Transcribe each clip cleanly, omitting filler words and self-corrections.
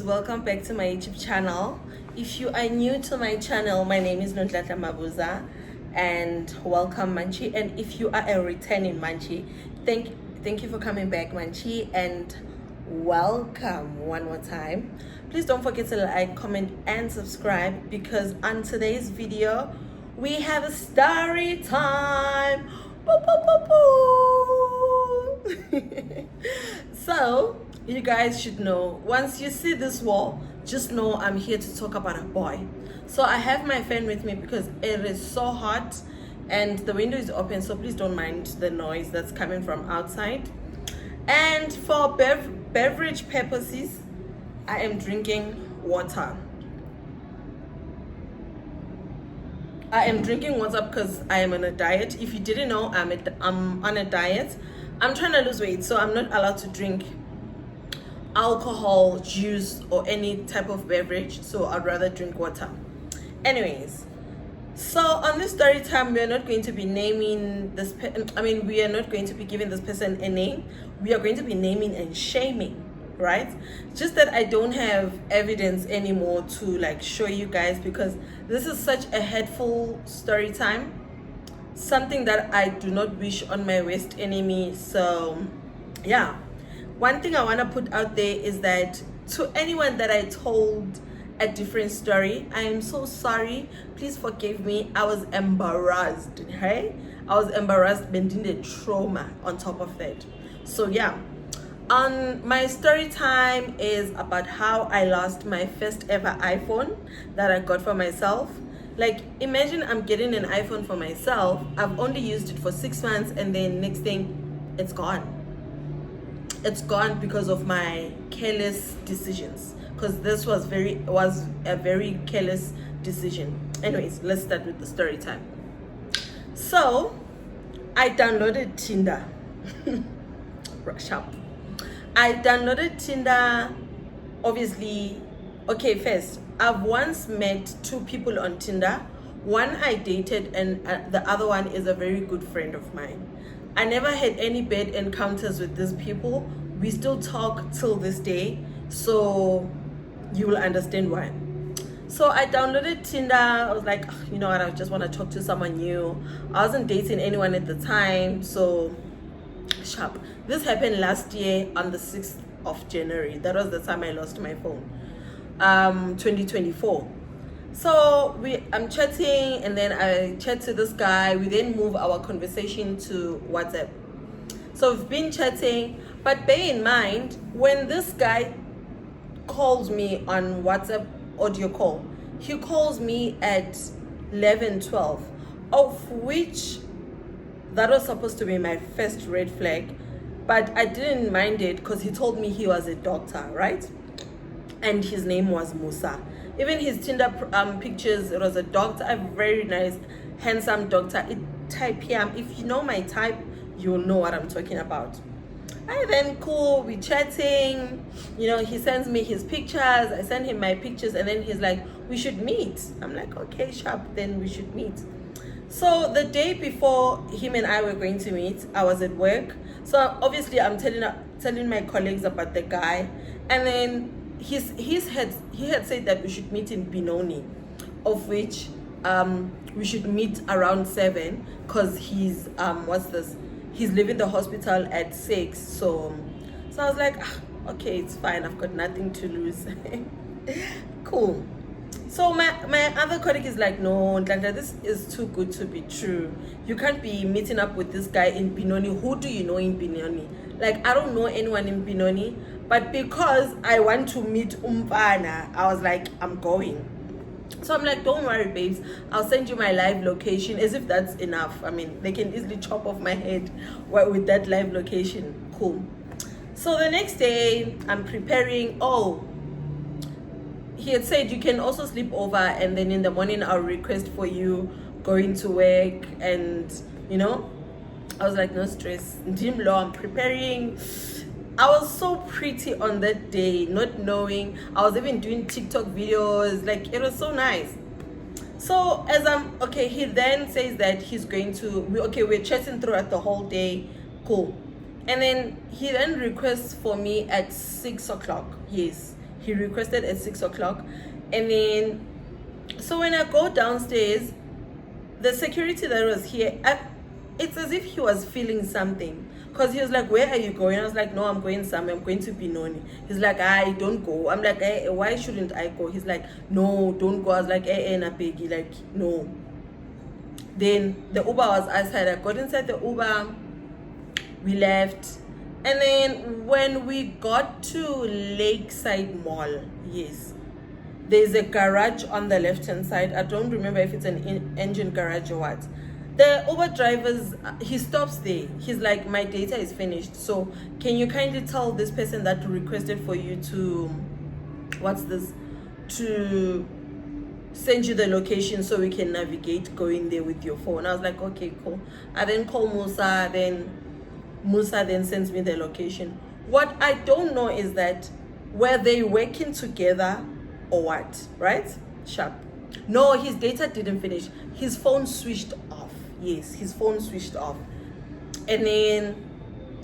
welcome back to my YouTube channel. If you are new to my channel, my name is Nondlatla Mabuza and welcome Munchie. And if you are a returning Munchie, thank you for coming back Munchie, and welcome one more time. Please don't forget to like, comment and subscribe, because on today's video we have a story time. Boo, boo, boo, boo. So you guys should know, once you see this wall, just know I'm here to talk about a boy. So I have my fan with me because it is so hot and the window is open, so please don't mind the noise that's coming from outside. And for beverage purposes, I am drinking water. I am drinking water because I am on a diet. If you didn't know, I'm on a diet. I'm trying to lose weight, so I'm not allowed to drink alcohol, juice, or any type of beverage, so I'd rather drink water. Anyways, so on this story time, we are not going to be naming this we are not going to be giving this person a name. We are going to be naming and shaming, right? Just that I don't have evidence anymore to like show you guys, because this is such a hurtful story time, something that I do not wish on my worst enemy. So yeah, one thing I want to put out there is that to anyone that I told a different story, I am so sorry. Please forgive me. I was embarrassed. Hey, I was embarrassed, bending the trauma on top of that. So yeah, my story time is about how I lost my first ever iPhone that I got for myself. Like, imagine I'm getting an iPhone for myself. I've only used it for 6 months, and then next thing, it's gone. It's gone because of my careless decisions. Because this was a very careless decision. Anyways, let's start with the story time. So, I downloaded Tinder. Rush up. I downloaded Tinder, obviously. Okay, first, I've once met 2 people on Tinder. One I dated, and the other one is a very good friend of mine. I never had any bad encounters with these people. We still talk till this day, so you will understand why. So I downloaded Tinder. I was like, you know what, I just want to talk to someone new. I wasn't dating anyone at the time, so sharp. This happened last year on the 6th of January. That was the time I lost my phone. 2024. So I'm chatting, and then I chat to this guy. We then move our conversation to WhatsApp. So we've been chatting, but bear in mind, when this guy calls me on WhatsApp audio call, he calls me at 11:12, of which that was supposed to be my first red flag, but I didn't mind it because he told me he was a doctor, right? And his name was Musa. Even his Tinder pictures, it was a doctor, a very nice, handsome doctor. Type him. If you know my type, you'll know what I'm talking about. And then cool, we chatting. You know, he sends me his pictures. I send him my pictures, and then he's like, we should meet. I'm like, okay, sharp, then we should meet. So the day before him and I were going to meet, I was at work. So obviously I'm telling my colleagues about the guy, and then he had said that we should meet in Benoni, of which we should meet around 7, because he's he's leaving the hospital at 6. So I was like, okay, it's fine, I've got nothing to lose. Cool. So my other colleague is like, no, Ntlantla, this is too good to be true. You can't be meeting up with this guy in Benoni. Who do you know in Benoni? Like, I don't know anyone in Benoni, but because I want to meet Umfana, I was like, I'm going. So I'm like, don't worry, babes, I'll send you my live location, as if that's enough. I mean, they can easily chop off my head with that live location. Cool. So the next day, I'm preparing. Oh, he had said you can also sleep over, and then in the morning I'll request for you going to work. And you know, I was like, no stress. I'm preparing. I was so pretty on that day, not knowing. I was even doing TikTok videos. Like, it was so nice. So as he then says that he's going to, we're chatting throughout the whole day. Cool. And then he then requests for me at 6 o'clock. Yes, he requested at 6 o'clock. And then, so when I go downstairs, the security that was here, it's as if he was feeling something. Because he was like, where are you going? I was like, no, I'm going somewhere. I'm going to Benoni. He's like, I don't go. I'm like, hey, why shouldn't I go? He's like, no, don't go. I was like, hey, Napegi, like, no. Then the Uber was outside. I got inside the Uber. We left. And then when we got to Lakeside Mall, yes, there's a garage on the left-hand side. I don't remember if it's an engine garage or what. The Uber drivers, he stops there. He's like, my data is finished. So can you kindly tell this person that requested for you to, to send you the location so we can navigate going there with your phone. I was like, okay, cool. I then call Musa, then Musa then sends me the location. What I don't know is that were they working together or what, right? Sharp. No, his data didn't finish. His phone switched off. Yes, his phone switched off. And then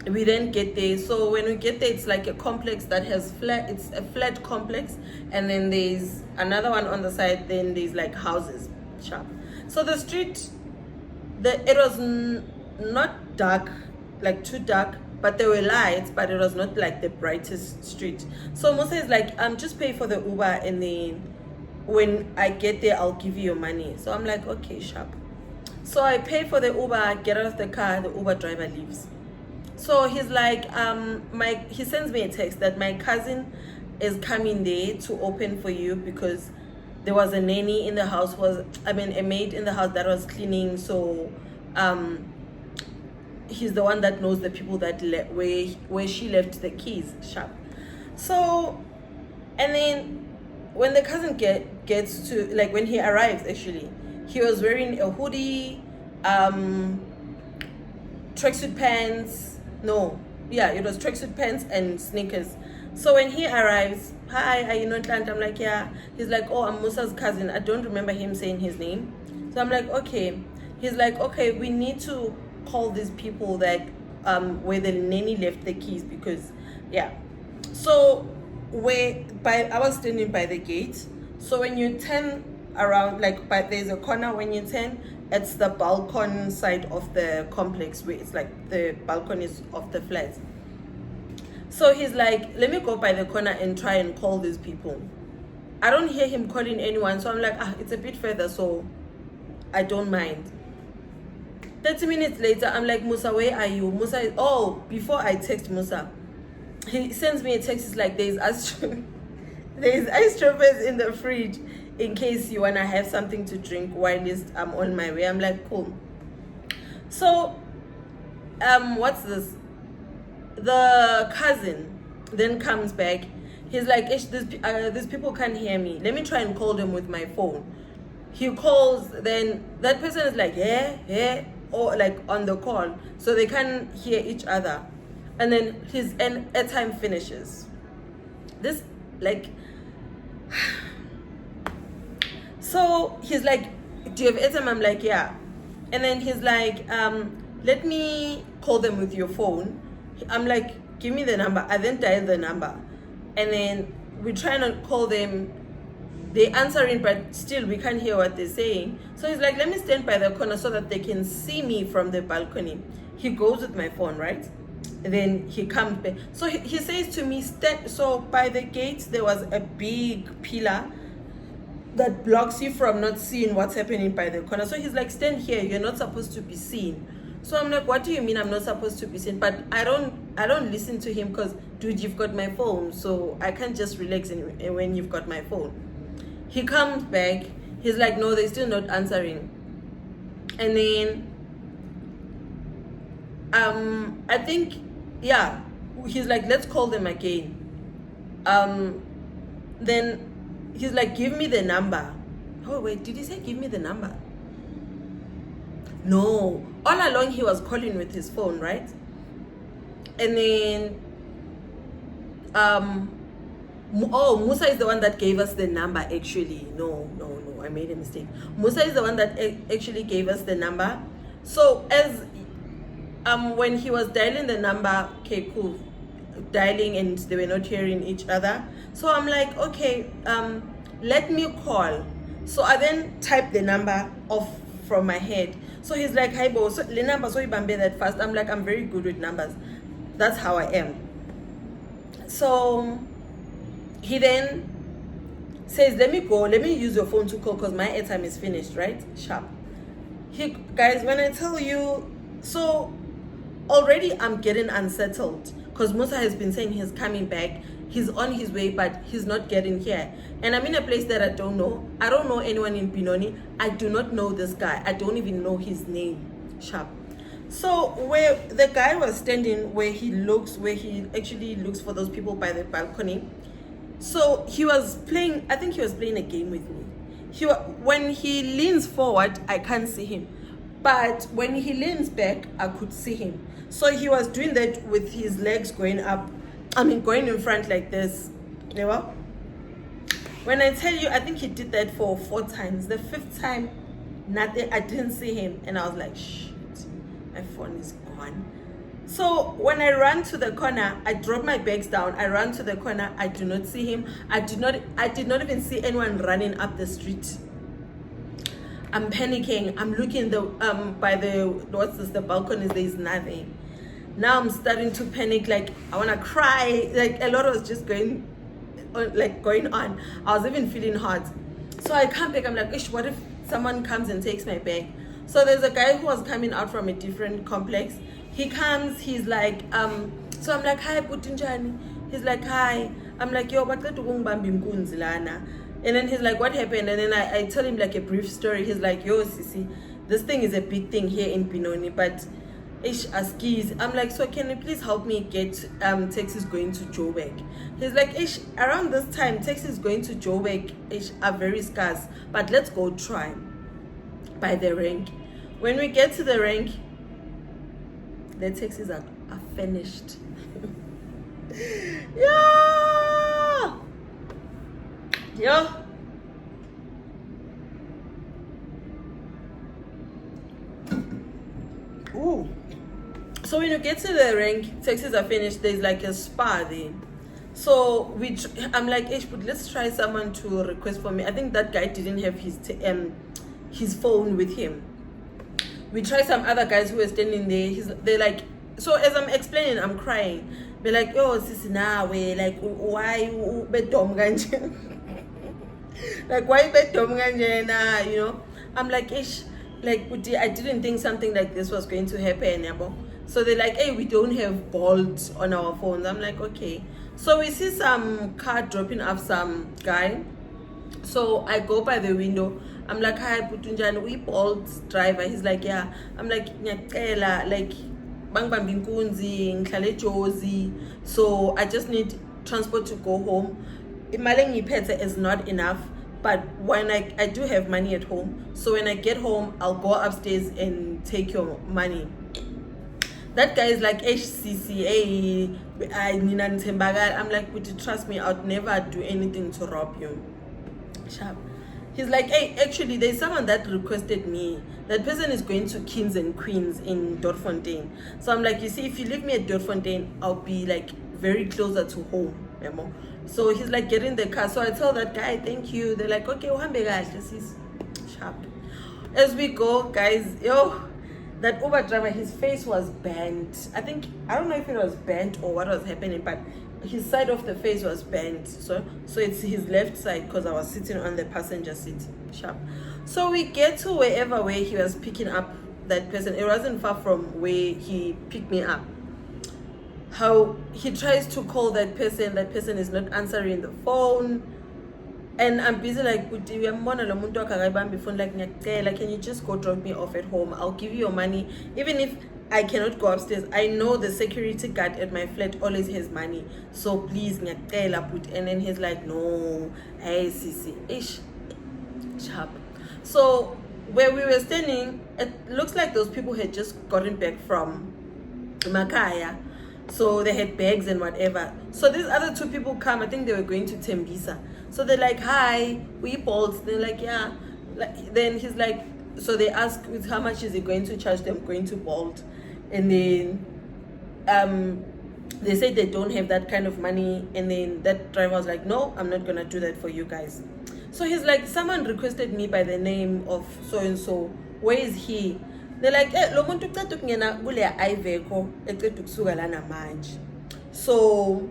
we then get there. So when we get there, it's like a complex that has flat, it's a flat complex. And then there's another one on the side. Then there's like houses. Sharp. So the street, it was not dark, like too dark, but there were lights, but it was not like the brightest street. So Musa is like, just pay for the Uber, and then when I get there, I'll give you your money. So I'm like, okay, sharp. So I pay for the Uber, get out of the car, the Uber driver leaves. So he's like, he sends me a text that my cousin is coming there to open for you because there was a nanny in the house, a maid in the house that was cleaning. So he's the one that knows the people that where she left the keys. Sharp. So, and then when the cousin gets to, like, when he arrives, actually, he was wearing a hoodie, tracksuit pants. No, yeah, it was tracksuit pants and sneakers. So when he arrives, hi, are you not Atlanta? I'm like, yeah. He's like, oh, I'm Musa's cousin. I don't remember him saying his name. So I'm like, okay. He's like, okay, we need to call these people that where the nanny left the keys, because, yeah. So I was standing by the gate. So when you turn around, like, there's a corner. When you turn, it's the balcony side of the complex, where it's like the balconies of the flats. So he's like, let me go by the corner and try and call these people. I don't hear him calling anyone, so I'm like, it's a bit further, so I don't mind. 30 minutes later, I'm like, Musa, where are you? Musa is, before I text Musa, he sends me a text. It's like, there's ice in the fridge in case you want to have something to drink while I'm on my way. I'm like, cool. So, what's this? The cousin then comes back. He's like, these people can't hear me. Let me try and call them with my phone. He calls, then that person is like, yeah, or like on the call, so they can't hear each other. And then his airtime finishes. This, like, so he's like, do you have airtime? I'm like, yeah. And then he's like, let me call them with your phone. I'm like, give me the number. I then dial the number. And then we try and call them. They answering, but still we can't hear what they're saying. So he's like, let me stand by the corner so that they can see me from the balcony. He goes with my phone, right? And then he comes back. So he says to me, stand. So by the gate, there was a big pillar that blocks you from not seeing what's happening by the corner. So he's like, stand here. You're not supposed to be seen. So I'm like, what do you mean I'm not supposed to be seen? But I don't listen to him because, dude, you've got my phone. So I can't just relax when you've got my phone. He comes back. He's like, no, they're still not answering. And then, I think, yeah, he's like, let's call them again. Then he's like, give me the number. Oh, wait, did he say give me the number? No, all along he was calling with his phone, right? And then, Musa is the one that gave us the number, actually. No, I made a mistake. Musa is the one that actually gave us the number. So as when he was dialing the number, okay, cool, dialing and they were not hearing each other. So I'm like, okay, let me call. So I then type the number off from my head. So he's like, hi bo, so the number so you bambe that fast. I'm like, I'm very good with numbers. That's how I am. So he then says, let me use your phone to call because my airtime is finished, right? Sharp. Guys, when I tell you, so already I'm getting unsettled because Musa has been saying he's coming back, he's on his way, but he's not getting here. And I'm in a place that I don't know. I don't know anyone in Benoni. I do not know this guy. I don't even know his name. Sharp. So where the guy was standing, where he actually looks for those people by the balcony. So he was playing, I think he was playing a game with me. When he leans forward, I can't see him. But when he leans back, I could see him. So he was doing that with his legs going up. Going in front like this. You know? When I tell you, I think he did that for 4 times. The 5th time, nothing. I didn't see him. And I was like, shit, my phone is gone. So when I ran to the corner, I dropped my bags down. I ran to the corner. I do not see him. I did not even see anyone running up the street. I'm panicking. I'm looking by the balcony. There is nothing. Now I'm starting to panic. Like I wanna cry. Like a lot was just going on. I was even feeling hot. So I come back. I'm like, ish, what if someone comes and takes my bag? So there's a guy who was coming out from a different complex. He comes, he's like, so I'm like, hi, Putinjani. He's like, hi. I'm like, yo, but and then he's like, what happened? And then I tell him like a brief story. He's like, yo, Sisi, this thing is a big thing here in Benoni, but ish askis. I'm like, so can you please help me get taxis going to Joburg? He's like, ish, around this time, taxis going to Joburg ish are very scarce, but let's go try by the rank. When we get to the rank, the taxis are finished. Yeah. Ooh. So when you get to the rank, taxis are finished. There's like a spa there. So I'm like, but let's try someone to request for me. I think that guy didn't have his phone with him. We try some other guys who were standing there. They're like, so as I'm explaining, I'm crying. They're like, oh, sisi nawe, like, why bedom ganje? Like, why bedom ganje na? You know? I'm like, ish, like, I didn't think something like this was going to happen. So they're like, hey, we don't have Bolt on our phones. I'm like, okay. So we see some car dropping off some guy. So I go by the window. I'm like, hi, Putunjani, we Bolt driver. He's like, yeah. I'm like, nyakela, like, bang bang binkunzi, ngihlale Jozi. So I just need transport to go home. Imaleng iphethe is not enough, but when I do have money at home. So when I get home, I'll go upstairs and take your money. That guy is like, HCCA, I'm like, would you trust me? I'd never do anything to rob you. Sharp. He's like, hey, actually, there's someone that requested me. That person is going to Kings and Queens in Dortfontein. So I'm like, you see, if you leave me at Dortfontein, I'll be like very closer to home. So he's like, get in the car. So I tell that guy, thank you. They're like, okay, this is sharp. As we go, guys, that Uber driver, his face was bent. I don't know if it was bent or what was happening, but his side of the face was bent. So it's his left side because I was sitting on the passenger seat. Sharp. So we get to where he was picking up that person. It wasn't far from where he picked me up. How he tries to call that person is not answering the phone. And I'm busy like, can you just go drop me off at home? I'll give you your money. Even if I cannot go upstairs, I know the security guard at my flat always has money. So please, and then he's like, no, hey, Sisi, ish, sharp. So where we were standing, it looks like those people had just gotten back from Makaya. So they had bags and whatever. So these other 2 people come, I think they were going to Tembisa. So they're like, hi, we Bolt. They're like, yeah. Then he's like, so they ask, with how much is he going to charge them going to Bolt? And then they said they don't have that kind of money, and then that driver was like, no, I'm not gonna do that for you guys. So he's like, someone requested me by the name of so and so, where is he? They're like, lo muntu uceda ukungena kule ayiveko eceda ukusuka lana manje. So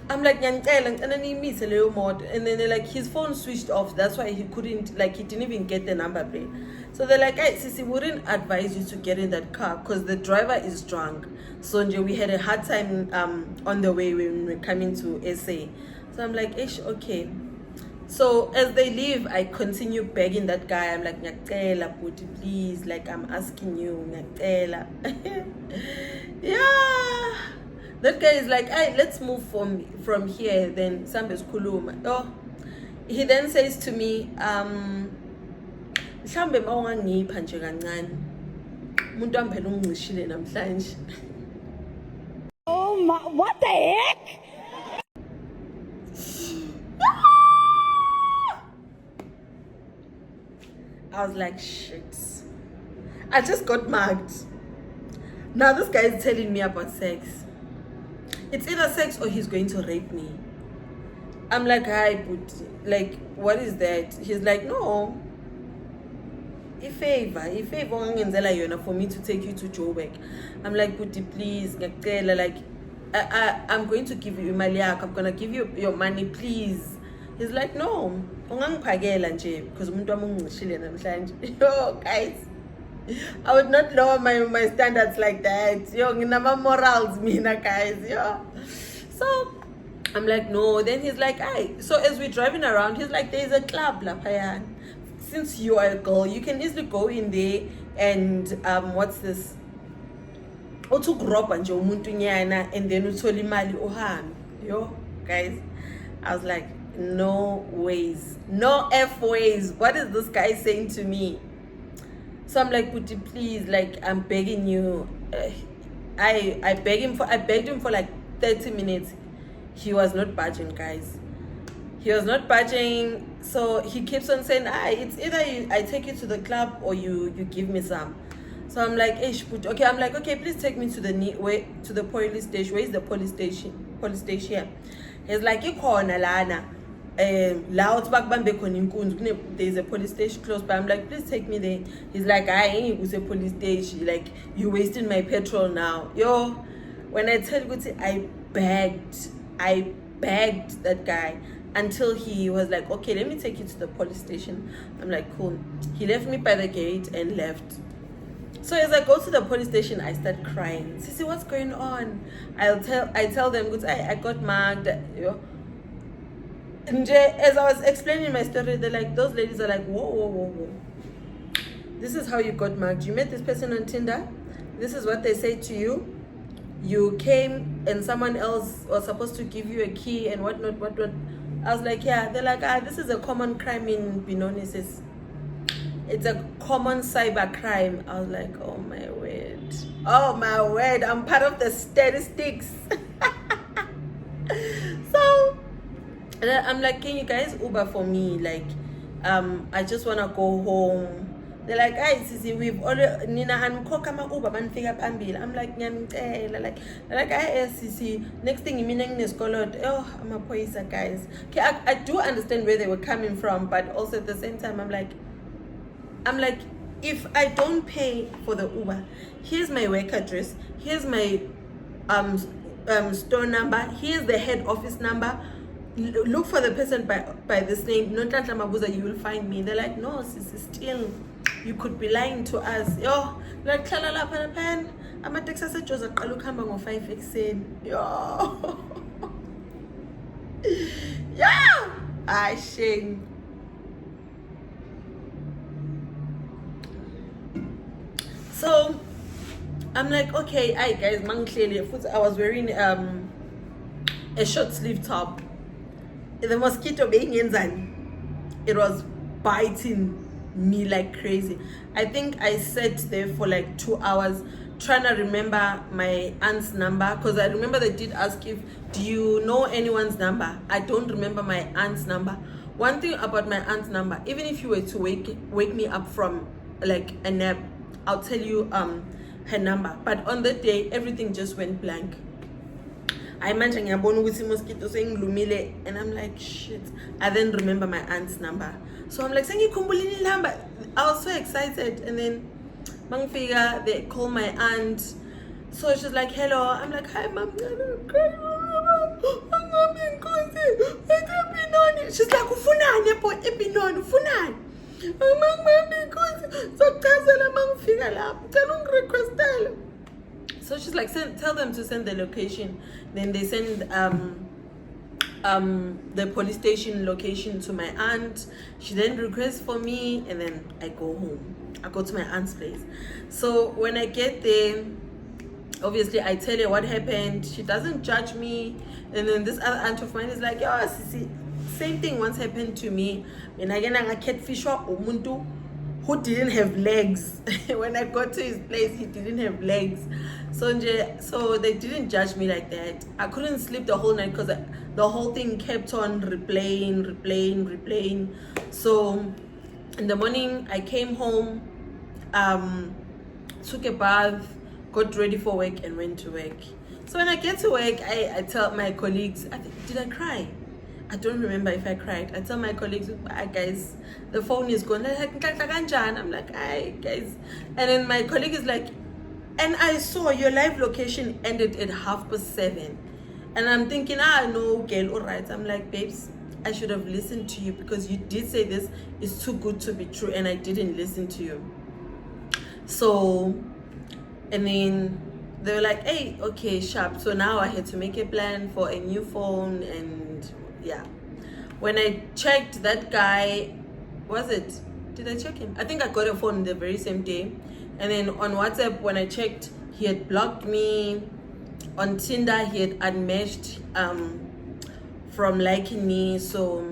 I'm like, ngiyanicela ngicela niyimise leyo moto. And then they're like, his phone switched off, that's why he couldn't, like, he didn't even get the number plate. So they're like, hey, Sisi, wouldn't advise you to get in that car because the driver is drunk. So we had a hard time on the way when we were coming to SA. So I'm like, ish, okay. So as they leave, I continue begging that guy. I'm like, ngiyacela bhuti, please, like, I'm asking you, ngiyacela. Yeah. That guy is like, hey, let's move from here. Then Sambe's kuluma. Oh, he then says to me, mhlambe mawungangipha nje kancane. Umuntu wami phela ungicishile namhlanje. Oh my, what the heck? I was like, shit. I just got mugged. Now this guy is telling me about sex. It's either sex or he's going to rape me. I'm like, hi, but like, what is that? He's like, no. A favor for me to take you to Joburg. I'm like, Puti, please, like, I'm going to give you imali. I'm gonna give you your money, please. He's like, no, because yo, guys, I would not lower my standards like that. Yo, nginama morals mina, guys. Yo. So I'm like, no. Then he's like, hey. So as we're driving around, he's like, there's a club, Lapayan. Since you are a girl, you can easily go in there and what's this? And then uthole imali uhambe. Yo, guys. I was like, no ways. No F ways. What is this guy saying to me? So I'm like, Puti, please, like, I'm begging you. I begged him for like 30 minutes. He was not budging, guys. He was not budging. So he keeps on saying, it's either I take you to the club or you give me some. So I'm like, okay. I'm like, okay, please take me to the police station. Where is the police station? Police station. He's like, ikhona lana. There's a police station close by. I'm like, please take me there. He's like, I ain't was a police station. Like, you wasting my petrol now. Yo, when I tell you, I begged that guy until he was like, okay, let me take you to the police station. I'm like, cool. He left me by the gate and left. So as I go to the police station, I start crying. Sissy, what's going on? I tell them, I got mugged. Yo. And as I was explaining my story, they're like, those ladies are like, whoa. This is how you got mugged. You met this person on Tinder. This is what they say to you. You came and someone else was supposed to give you a key and whatnot. I was like, yeah. They're like, this is a common crime in Benoni. It's a common cyber crime. I was like, oh my word. I'm part of the statistics. So I'm like, can you guys Uber for me? Like, I just wanna go home. They're like, hey, Sisi, we've already Nina and Kokama Uber man figure pambil. I'm like, like, hey, Sisi, next thing you mean is colored. Oh, I'm a poisa, guys. Okay, I do understand where they were coming from, but also at the same time, I'm like, if I don't pay for the Uber, here's my work address, here's my store number, here's the head office number. Look for the person by this name. No Tata Mabuza, you will find me. They're like, no, Sisi, still, you could be lying to us. Yo, like, Kalala Panapan, I'm a Texas Josa Kalukamba on 5 XN. Yo, yeah, shame. So I'm like, okay, hi guys, I was wearing a short sleeve top. The mosquito being in, it was biting me like crazy. I think I sat there for like 2 hours trying to remember my aunt's number, because I remember they did ask do you know anyone's number. I don't remember my aunt's number. One thing about my aunt's number, even if you were to wake me up from like a nap, I'll tell you her number. But on that day, everything just went blank. I manje ngiyabona ukuthi mosquito sengilumile, and I'm like shit. I then remember my aunt's number, so I'm like sengikhumbulile number. I was so excited, and then mangifika they call my aunt, so she's like hello. I'm like hi mom. She's like ufunani boy epinoni ufunani so she's like tell them to send the location. Then they send the police station location to my aunt. She then requests for me, and then I go home. I go to my aunt's place. So when I get there, obviously I tell her what happened. She doesn't judge me. And then this other aunt of mine is like, oh Sisi, same thing once happened to me. And again I catfish umuntu who didn't have legs. When I got to his place, he didn't have legs. So they didn't judge me like that. I couldn't sleep the whole night because the whole thing kept on replaying. So in the morning I came home, took a bath, got ready for work, and went to work. So when I get to work, I tell my colleagues, did I cry? I don't remember if I cried. I tell my colleagues, guys, the phone is gone. I'm like, hi guys. And then my colleague is like, and I saw your live location ended at 7:30. And I'm thinking, no, girl, all right. I'm like, babes, I should have listened to you because you did say this is too good to be true, and I didn't listen to you. So, and then they were like, hey, okay, sharp. So now I had to make a plan for a new phone, and yeah. When I checked that guy, did I check him? I think I got a phone the very same day. And then on WhatsApp, when I checked, he had blocked me. On Tinder, he had unmatched from liking me. So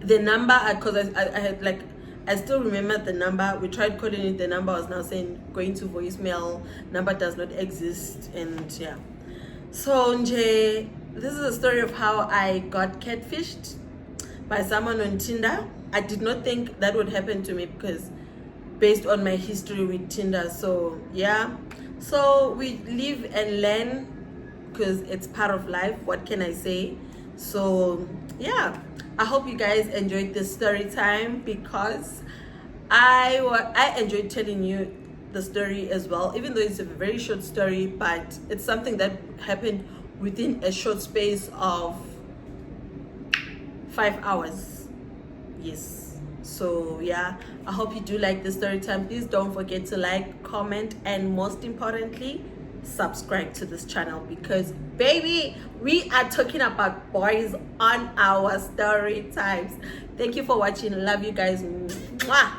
the number, because I had like, I still remember the number. We tried calling it. The number was now saying going to voicemail. Number does not exist. And yeah. So this is a story of how I got catfished by someone on Tinder. I did not think that would happen to me because based on my history with Tinder. So yeah. So we live and learn because it's part of life. What can I say? So yeah. I hope you guys enjoyed this story time because I enjoyed telling you the story as well, even though it's a very short story, but it's something that happened within a short space of 5 hours. Yes. So yeah, I hope you do like the story time. Please don't forget to like, comment, and most importantly, subscribe to this channel because baby, we are talking about boys on our story times. Thank you for watching. Love you guys. Mwah.